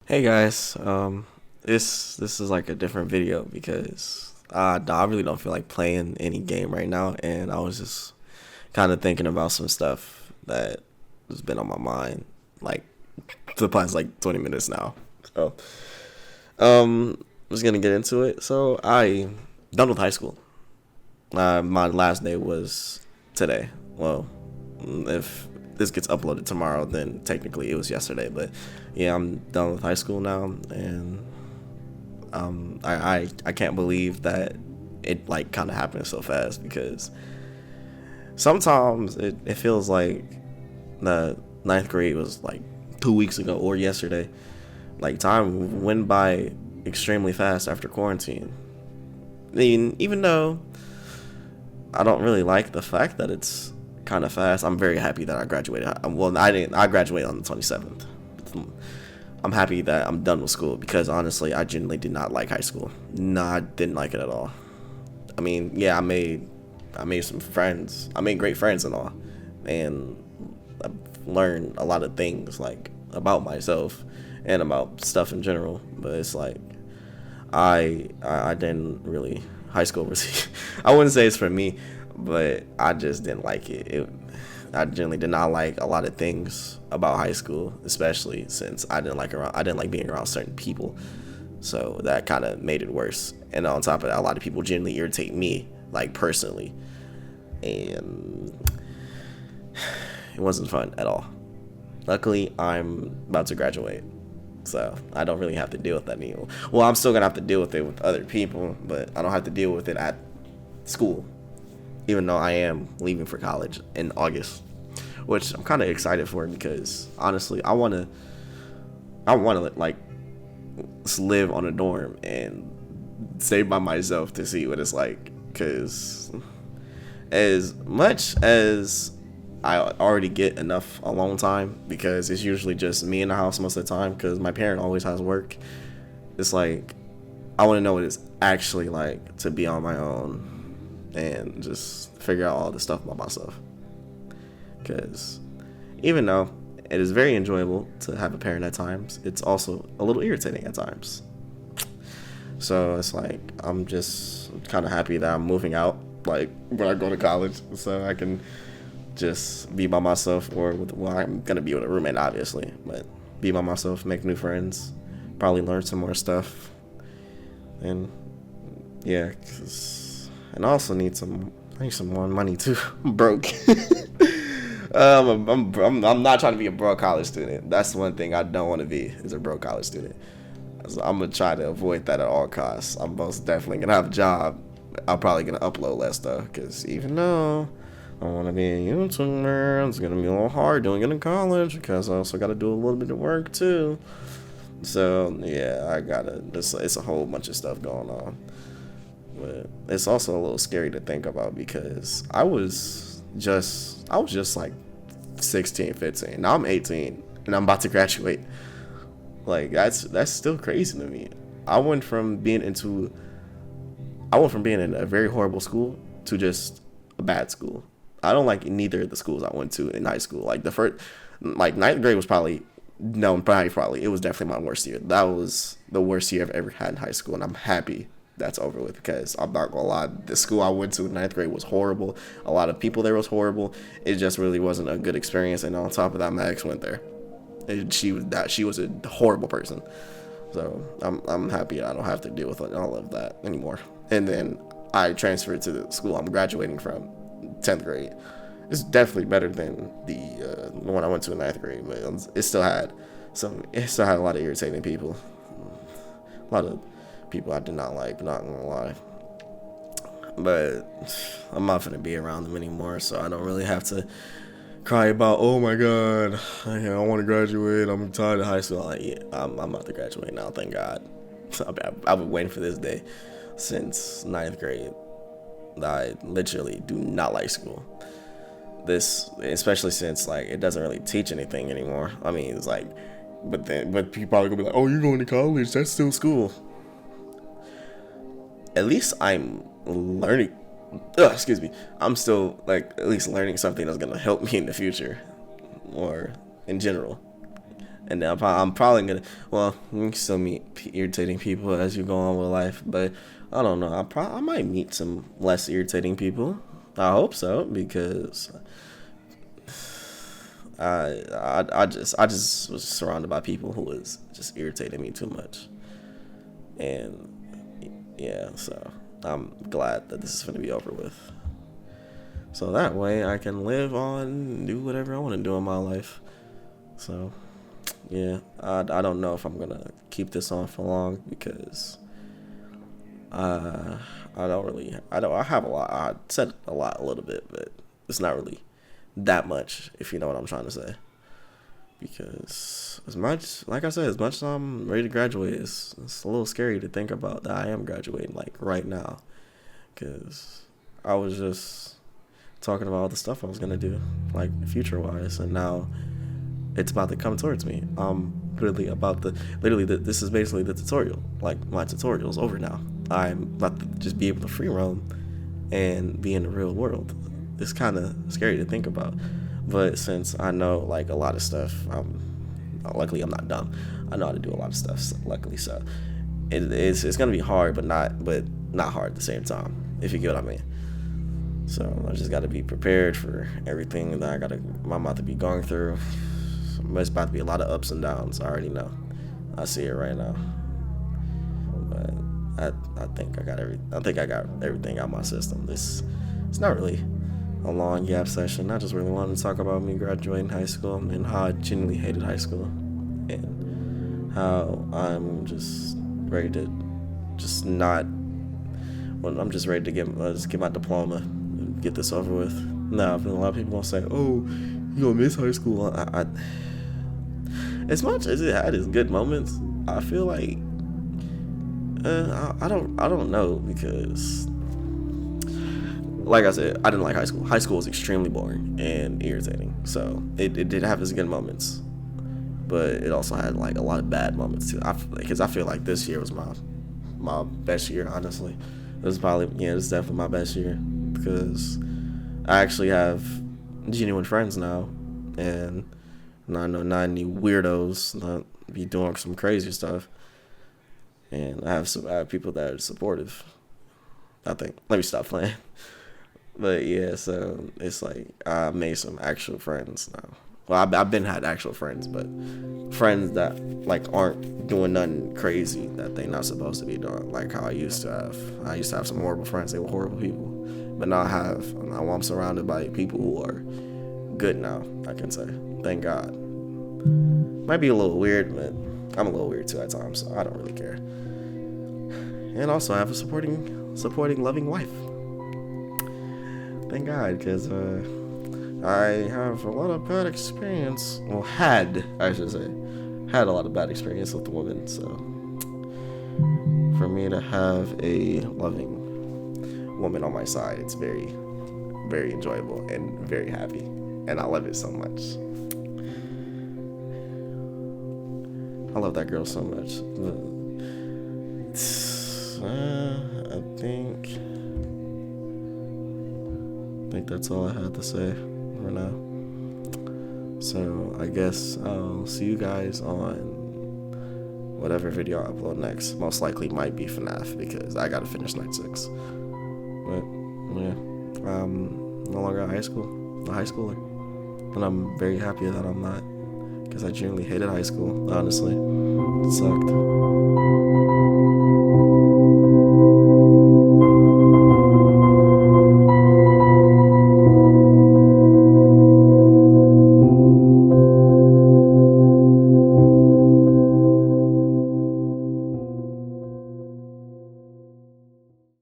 Hey guys, this is like a different video because I really don't feel like playing any game right now, and I was just kind of thinking about some stuff that has been on my mind like for the past like 20 minutes now. So, I was gonna get into it. So I done with high school. My last day was today. Well, if this gets uploaded tomorrow, then technically it was yesterday. But yeah, I'm done with high school now, and I can't believe that it like kind of happened so fast because sometimes it feels like the ninth grade was like 2 weeks ago or yesterday. Like time went by extremely fast after quarantine. I mean, even though I don't really like the fact that it's kind of fast, I'm very happy that I graduated. Well, I didn't. I graduated on the 27th. I'm happy that I'm done with school because honestly, I genuinely did not like high school. No, I didn't like it at all. I mean, yeah, I made some friends. I made great friends and all, and I learned a lot of things like about myself and about stuff in general. But it's like I didn't really high school was I wouldn't say it's for me, but I just didn't like it. I generally did not like a lot of things about high school, especially since I didn't like being around certain people. So that kind of made it worse. And on top of that, a lot of people genuinely irritate me, like personally, and it wasn't fun at all. Luckily, I'm about to graduate, so I don't really have to deal with that anymore. Well, I'm still gonna have to deal with it with other people, but I don't have to deal with it at school, even though I am leaving for college in August, which I'm kind of excited for because honestly, I want to like live on a dorm and stay by myself to see what it's like. Because as much as I already get enough alone time, because it's usually just me in the house most of the time, because my parent always has work. It's like I want to know what it's actually like to be on my own and just figure out all the stuff about myself. Because even though it is very enjoyable to have a parent at times, it's also a little irritating at times. So it's like I'm just kind of happy that I'm moving out, like when I go to college, so I can just be by myself, or with, well, I'm gonna be with a roommate, obviously, but be by myself, make new friends, probably learn some more stuff, and yeah, and I also need some. I need some more money too. I'm broke. I'm not trying to be a broke college student. That's one thing I don't want to be, is a broke college student. So I'm gonna try to avoid that at all costs. I'm most definitely gonna have a job. I'm probably gonna upload less though, because even though I want to be a YouTuber, it's gonna be a little hard doing it in college because I also gotta do a little bit of work too. So yeah, I gotta. It's a whole bunch of stuff going on, but it's also a little scary to think about because I was just like 16, 15. Now I'm 18 and I'm about to graduate. Like that's still crazy to me. I went from being into I went from being in a very horrible school to just a bad school. I don't like neither of the schools I went to in high school. Like the first, like ninth grade was probably no, probably it was definitely my worst year. That was the worst year I've ever had in high school, and I'm happy that's over with because I'm not gonna lie, the school I went to in ninth grade was horrible. A lot of people there was horrible. It just really wasn't a good experience. And on top of that, my ex went there. And she was a horrible person. So I'm happy I don't have to deal with all of that anymore. And then I transferred to the school I'm graduating from, 10th grade. It's definitely better than the one I went to in ninth grade, but it still had a lot of irritating people, a lot of people I did not like. Not gonna lie, but I'm not gonna be around them anymore, so I don't really have to cry about, oh my god, I want to graduate, I'm tired of high school. Like, yeah, I'm about to graduate now, thank God. I've been waiting for this day since ninth grade. I literally do not like school. This, especially since like it doesn't really teach anything anymore. I mean, it's like, but people probably gonna be like, oh, you're going to college, that's still school. At least I'm learning. Excuse me. I'm still like at least learning something that's gonna help me in the future, or in general. And I'm probably gonna. Well, you can still meet irritating people as you go on with life, but I don't know. I might meet some less irritating people. I hope so because I just was surrounded by people who was just irritating me too much, and yeah, so I'm glad that this is gonna be over with. So that way I can live on, do whatever I want to do in my life. So yeah, I don't know if I'm gonna keep this on for long because I have a lot. I said a lot a little bit, but it's not really that much, if you know what I'm trying to say. Because as much, like I said, as much as I'm ready to graduate, it's a little scary to think about that I am graduating like right now. Because I was just talking about all the stuff I was gonna do, like future wise, and now it's about to come towards me. This is basically the tutorial. Like my tutorial's over now. I'm about to just be able to free roam and be in the real world. It's kind of scary to think about, but since I know like a lot of stuff, luckily I'm not dumb. I know how to do a lot of stuff. So luckily, so it's gonna be hard, but not hard at the same time. If you get what I mean. So I just got to be prepared for everything that I'm about to be going through. It's about to be a lot of ups and downs. I already know. I see it right now. But I think I got everything out of my system. It's not really a long gap session. I just really wanted to talk about me graduating high school and how I genuinely hated high school and how I'm just ready to just not. Well, I'm just ready to get my diploma and get this over with. Now, a lot of people gonna say, "Oh, you gonna miss high school?" As much as it had its good moments, I feel like I don't know because, like I said, I didn't like high school. High school was extremely boring and irritating. So it did have its good moments, but it also had like a lot of bad moments too. Because I feel like this year was my best year. Honestly, it's definitely my best year because I actually have genuine friends now, and I know not any weirdos that be doing some crazy stuff. And I have people that are supportive. I think. Let me stop playing. But yeah, so it's like I made some actual friends now. Well, I've been had actual friends, but friends that like aren't doing nothing crazy that they not supposed to be doing. Like how I used to have. I used to have some horrible friends. They were horrible people. But now I'm surrounded by people who are good now, I can say. Thank God. Might be a little weird, but I'm a little weird too at times, so I don't really care. And also I have a supporting, loving wife. Thank God, because I have a lot of bad experience. Well, had a lot of bad experience with the woman. So for me to have a loving woman on my side, it's very, very enjoyable and very happy, and I love it so much. I love that girl so much. I think that's all I had to say for now. So I guess I'll see you guys on whatever video I upload next. Most likely might be FNAF because I gotta finish Night 6. But yeah, I'm no longer a high schooler. And I'm very happy that I'm not, because I genuinely hated high school, honestly. It sucked.